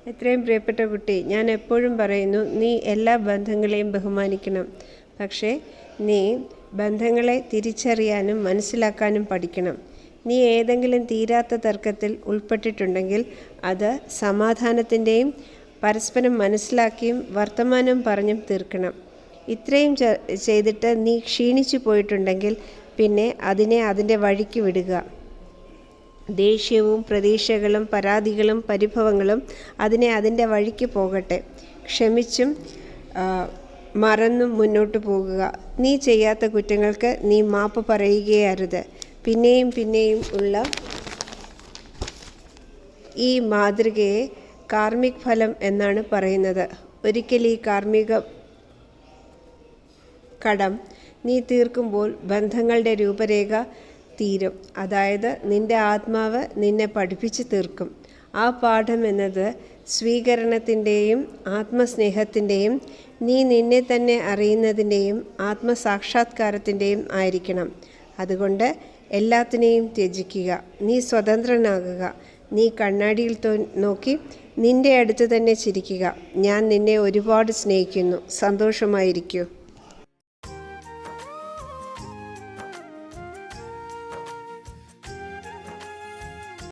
എത്രയും പ്രിയപ്പെട്ട കുട്ടി, ഞാൻ എപ്പോഴും പറയുന്നു, നീ എല്ലാ ബന്ധങ്ങളെയും ബഹുമാനിക്കണം. പക്ഷേ നീ ബന്ധങ്ങളെ തിരിച്ചറിയാനും മനസ്സിലാക്കാനും പഠിക്കണം. നീ ഏതെങ്കിലും തീരാത്ത തർക്കത്തിൽ ഉൾപ്പെട്ടിട്ടുണ്ടെങ്കിൽ അത് സമാധാനത്തിൻ്റെയും പരസ്പരം മനസ്സിലാക്കിയും വർത്തമാനം പറഞ്ഞും തീർക്കണം. ഇത്രയും ചെയ്തിട്ട് നീ ക്ഷീണിച്ചു പോയിട്ടുണ്ടെങ്കിൽ പിന്നെ അതിനെ അതിൻ്റെ വഴിക്ക് വിടുക. ദേഷ്യവും പ്രതീക്ഷകളും പരാതികളും പരിഭവങ്ങളും അതിനെ അതിൻ്റെ വഴിക്ക് പോകട്ടെ. ക്ഷമിച്ചും മറന്നും മുന്നോട്ട് പോകുക. നീ ചെയ്യാത്ത കുറ്റങ്ങൾക്ക് നീ മാപ്പ് പറയുകയേ അരുത്. പിന്നെയും പിന്നെയും ഉള്ള ഈ മാതൃകയെ കാർമിക് ഫലം എന്നാണ് പറയുന്നത്. ഒരിക്കൽ ഈ കാർമിക കടം നീ തീർക്കുമ്പോൾ ബന്ധങ്ങളുടെ രൂപരേഖ തീരും. അതായത് നിന്റെ ആത്മാവ് നിന്നെ പഠിപ്പിച്ച് തീർക്കും. ആ പാഠം എന്നത് സ്വീകരണത്തിൻ്റെയും ആത്മസ്നേഹത്തിൻ്റെയും നീ നിന്നെ തന്നെ അറിയുന്നതിൻ്റെയും ആത്മസാക്ഷാത്കാരത്തിൻ്റെയും ആയിരിക്കണം. അതുകൊണ്ട് എല്ലാത്തിനെയും ത്യജിക്കുക. നീ സ്വതന്ത്രനാകുക. നീ കണ്ണാടിയിൽ നോക്കി നിന്റെ അടുത്ത് തന്നെ ചിരിക്കുക. ഞാൻ നിന്നെ ഒരുപാട് സ്നേഹിക്കുന്നു. സന്തോഷമായിരിക്കൂ.